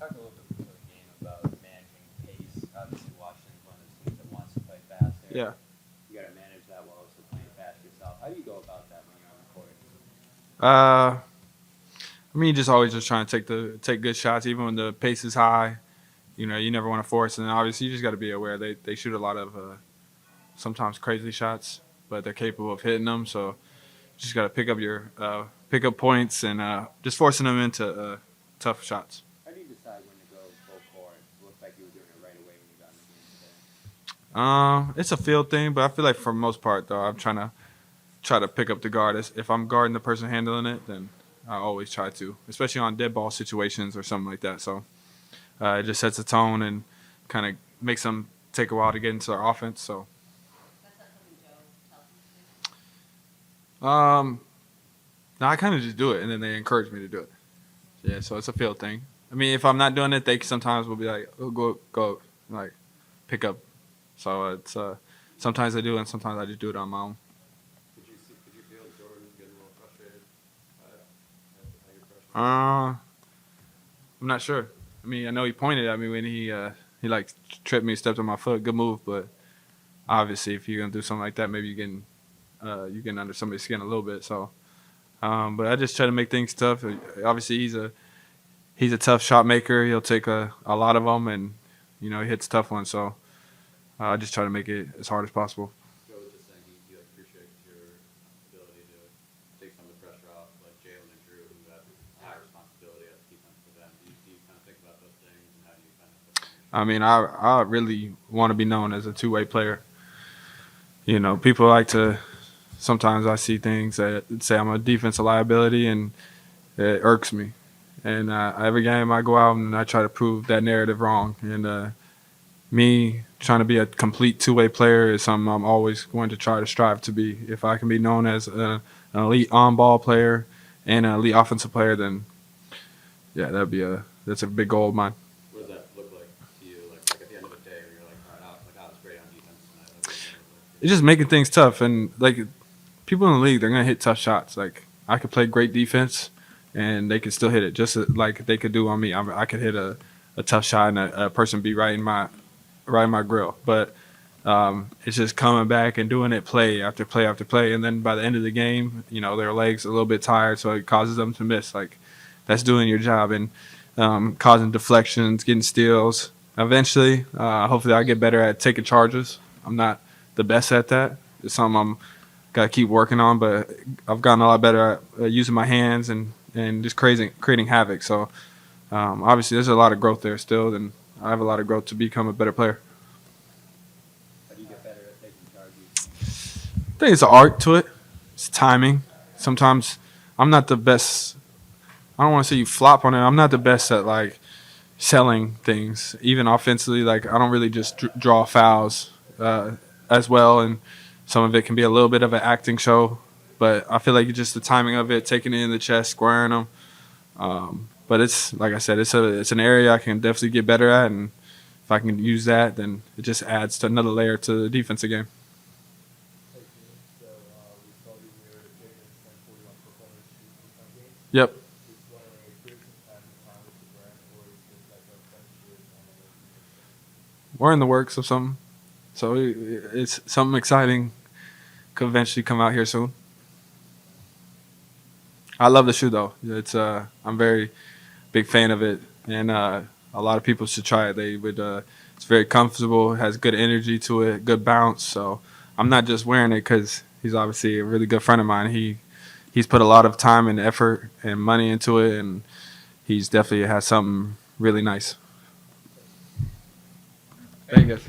talked a little bit before the game about managing pace. Obviously, Washington's one of those teams that wants to play faster. Yeah. You got to manage that while also playing fast yourself. How do you go about that when you're on the court? I mean, just always just trying to take good shots, even when the pace is high. You know, you never want to force, and obviously you just got to be aware they shoot a lot of sometimes crazy shots, but they're capable of hitting them. So you just got to pick up points and just forcing them into tough shots. How do you decide when to go full court? It looked like you were doing it right away when you got in the game today. It's a field thing, but I feel like for the most part though, I'm try to pick up the guard. If I'm guarding the person handling it, then I always try to, especially on dead ball situations or something like that. So it just sets a tone and kind of makes them take a while to get into their offense. So That's not something Joe tells you to do. um, no, I kind of just do it, and then they encourage me to do it. Yeah, so it's a field thing. I mean, if I'm not doing it, they sometimes will be like, "Oh, go, like pick up." So it's sometimes I do, and sometimes I just do it on my own. Could you feel Jordan getting a little frustrated at your pressure? I'm not sure. I mean, I know he pointed at me when he like tripped me, stepped on my foot. Good move, but obviously, if you're gonna do something like that, maybe you getting under somebody's skin a little bit. So, but I just try to make things tough. Obviously, he's a tough shot maker. He'll take a lot of them, and he hits tough ones. So I just try to make it as hard as possible. Joe was just saying he appreciates your ability to take some of the pressure off, like Jalen and Drew, who have high responsibility as a defense for them. Do you kind of think about those things, and how do you kind of put them in your I mean, I really want to be known as a two-way player. People like to. Sometimes I see things that say I'm a defensive liability, and it irks me. And every game I go out and I try to prove that narrative wrong. And me trying to be a complete two-way player is something I'm always going to try to strive to be. If I can be known as an elite on-ball player and an elite offensive player, then yeah, that's a big goal of mine. What does that look like to you? Like at the end of the day, where you're like, all right, I was great on defense tonight. Like, what does that look like? It's just making things tough, and like people in the league, they're gonna hit tough shots. Like I could play great defense, and they could still hit it just like they could do on me. I could hit a tough shot, and a person be right in my grill. But it's just coming back and doing it play after play after play, and then by the end of the game, their legs are a little bit tired, so it causes them to miss. Like that's doing your job and causing deflections, getting steals. Eventually, hopefully, I get better at taking charges. I'm not the best at that. It's something I'm got to keep working on, but I've gotten a lot better at using my hands and just creating havoc. So obviously, there's a lot of growth there still, and I have a lot of growth to become a better player. How do you get better at taking charges? I think it's an art to it. It's timing. Sometimes I'm not the best. I don't want to say you flop on it. I'm not the best at like selling things, even offensively. Like I don't really just draw fouls as well, and some of it can be a little bit of an acting show. But I feel like it's just the timing of it, taking it in the chest, squaring them. But it's like I said, it's an area I can definitely get better at, and if I can use that, then it just adds to another layer to the defensive game. Hey, Jimmy, so we saw you here at Payton's 1041 performance shoot for some games. Yep. Just wondering if there's some time with the brand, or is this like a friendship on a team? We're in the works of something, so it's something exciting. Could eventually come out here soon. I love the shoe though. I'm very big fan of it, and a lot of people should try it. They would. It's very comfortable, has good energy to it, good bounce. So I'm not just wearing it because he's obviously a really good friend of mine. He's put a lot of time and effort and money into it, and he's definitely has something really nice. Thank you guys.